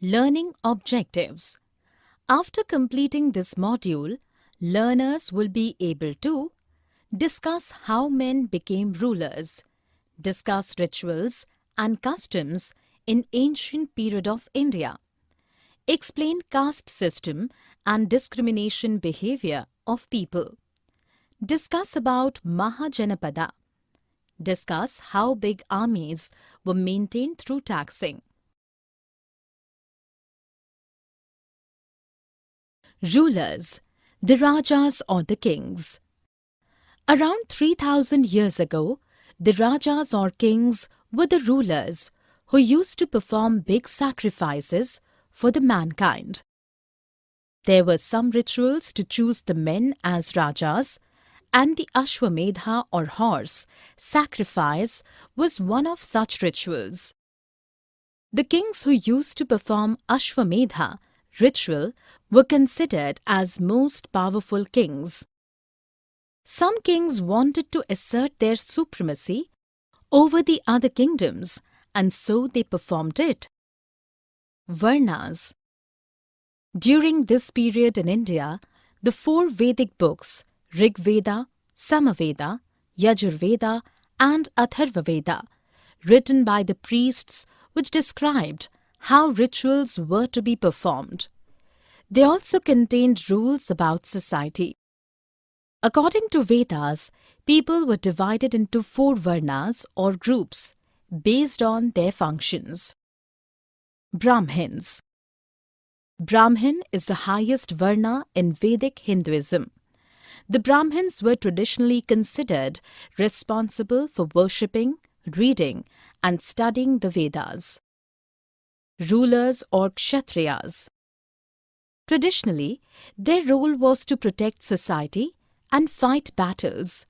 Learning objectives. After completing this module, learners will be able to discuss how men became rulers, discuss rituals and customs in ancient period of India, explain caste system and discrimination behavior of people, discuss about Mahajanapada, discuss how big armies were maintained through taxing. Rulers, the Rajas or the kings. Around 3000 years ago, the Rajas or kings were the rulers who used to perform big sacrifices for the mankind. There were some rituals to choose the men as Rajas, and the Ashwamedha or horse sacrifice was one of such rituals. The kings who used to perform Ashwamedha ritual were considered as most powerful kings. Some kings wanted to assert their supremacy over the other kingdoms, and so they performed it. Varnas. During this period in India, the four Vedic books, Rig Veda, Samaveda, Yajurveda and Atharva Veda, written by the priests, which described how rituals were to be performed. They also contained rules about society. According to Vedas, people were divided into four Varnas or groups based on their functions. Brahmins. Brahmin is the highest Varna in Vedic Hinduism. The Brahmins were traditionally considered responsible for worshipping, reading and studying the Vedas. Rulers or Kshatriyas. Traditionally, their role was to protect society and fight battles.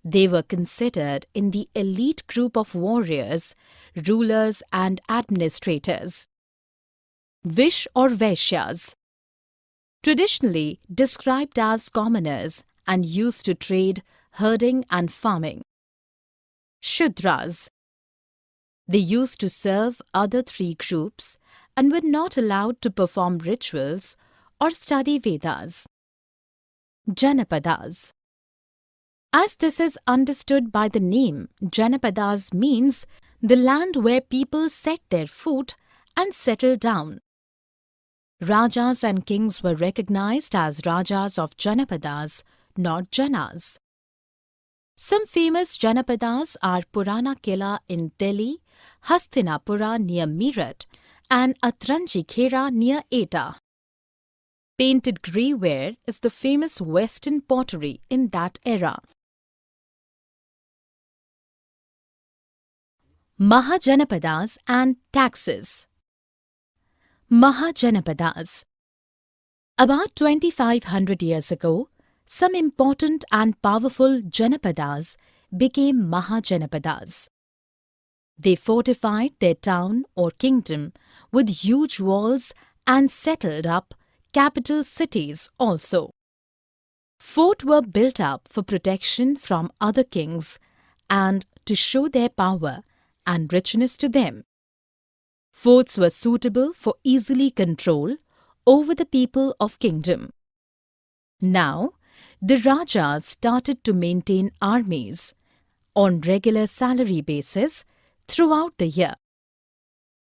They were considered in the elite group of warriors, rulers and administrators. Vish or Vaishyas. Traditionally described as commoners and used to trade, herding and farming. Shudras. They used to serve other three groups and were not allowed to perform rituals or study Vedas. Janapadas. As this is understood by the name, Janapadas means the land where people set their foot and settle down. Rajas and kings were recognized as Rajas of Janapadas, not Janas. Some famous Janapadas are Purana Kila in Delhi, Hastinapura near Meerut, and Atranji Khera near Etah. Painted greyware is the famous Western pottery in that era. Mahajanapadas and taxes. Mahajanapadas. About 2500 years ago, some important and powerful Janapadas became Mahajanapadas. They fortified their town or kingdom with huge walls and settled up capital cities also. Forts were built up for protection from other kings and to show their power and richness to them. Forts were suitable for easily control over the people of kingdom. Now, the Rajas started to maintain armies on regular salary basis throughout the year.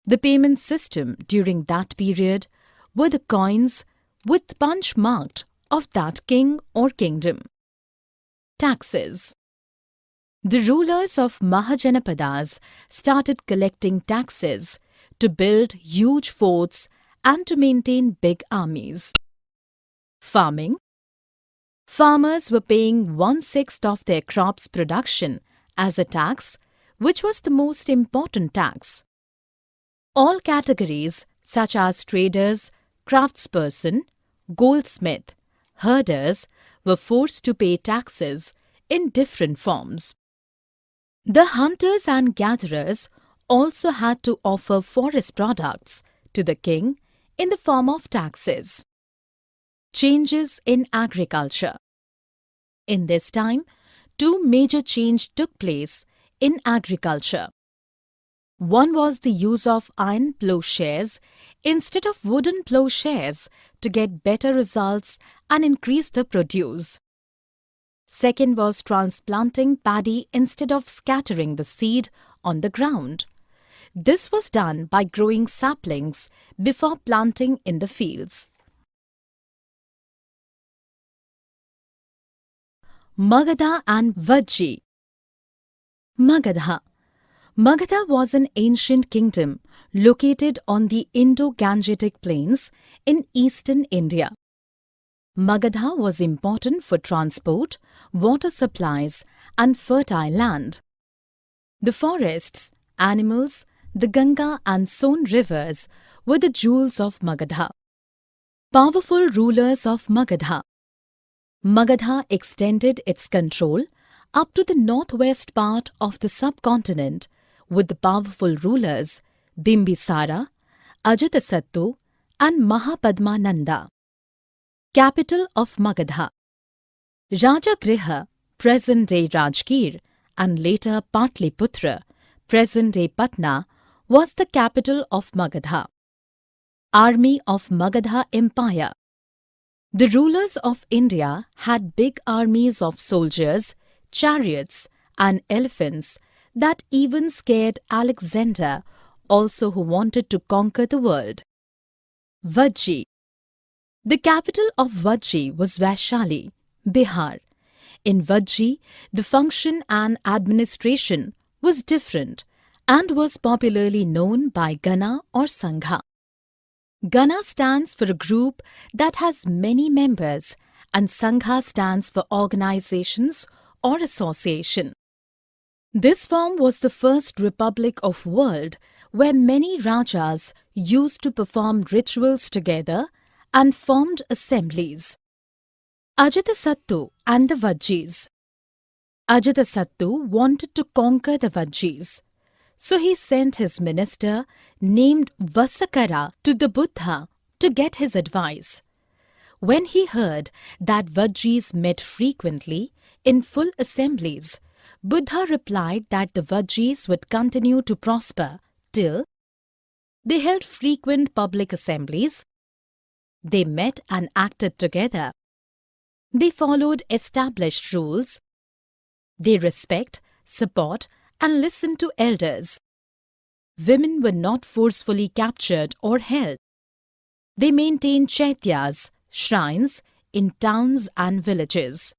The payment system during that period were the coins with punch marked of that king or kingdom. Taxes. The rulers of Mahajanapadas started collecting taxes to build huge forts and to maintain big armies. Farming. Farmers were paying 1/6 of their crops' production as a tax, which was the most important tax. All categories such as traders, craftsperson, goldsmith, herders were forced to pay taxes in different forms. The hunters and gatherers also had to offer forest products to the king in the form of taxes. Changes in agriculture. In this time, two major changes took place in agriculture. One was the use of iron plowshares instead of wooden plowshares to get better results and increase the produce. Second was transplanting paddy instead of scattering the seed on the ground. This was done by growing saplings before planting in the fields. Magadha and Vajji. Magadha. Magadha was an ancient kingdom located on the Indo-Gangetic plains in eastern India. Magadha was important for transport, water supplies and fertile land. The forests, animals, the Ganga and Son rivers were the jewels of Magadha. Powerful rulers of Magadha. Magadha extended its control up to the northwest part of the subcontinent with the powerful rulers Bimbisara, Ajatasattu and Mahapadmananda. Capital of Magadha. Rajagriha, present-day Rajgir, and later Patliputra, present-day Patna, was the capital of Magadha. Army of Magadha Empire. The rulers of India had big armies of soldiers, chariots, and elephants that even scared Alexander, also who wanted to conquer the world. Vajji. The capital of Vajji was Vaishali, Bihar. In Vajji, the function and administration was different and was popularly known by Gana or Sangha. Gana stands for a group that has many members and Sangha stands for organizations or association. This form was the first republic of world where many rajas used to perform rituals together and formed assemblies. Ajatasattu and the Vajjis. Ajatasattu wanted to conquer the Vajjis, so he sent his minister named Vasakara to the Buddha to get his advice. When he heard that Vajjis met frequently in full assemblies, Buddha replied that the Vajjis would continue to prosper till they held frequent public assemblies, they met and acted together, they followed established rules, they respect, support and listen to elders. Women were not forcefully captured or held. They maintained chaityas, shrines, in towns and villages.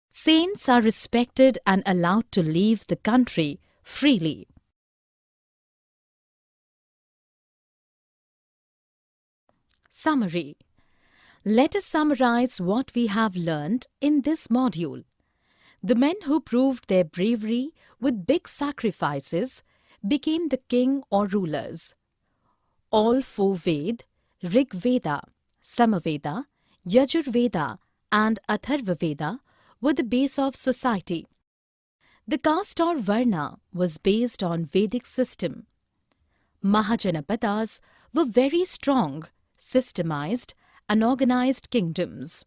Saints are respected and allowed to leave the country freely. Summary. Let us summarize what we have learned in this module. The men who proved their bravery with big sacrifices became the king or rulers. All four Ved, Rig Veda, Samaveda, Yajurveda and Atharva Veda were the base of society. The caste or Varna was based on Vedic system. Mahajanapadas were very strong, systemized and organized kingdoms.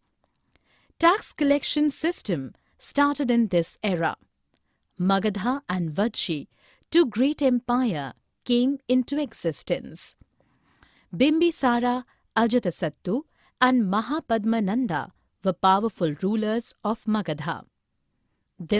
Tax collection system started in this era. Magadha and Vajji, two great empires, came into existence. Bimbisara, Ajatasattu and Mahapadmananda were powerful rulers of Magadha. This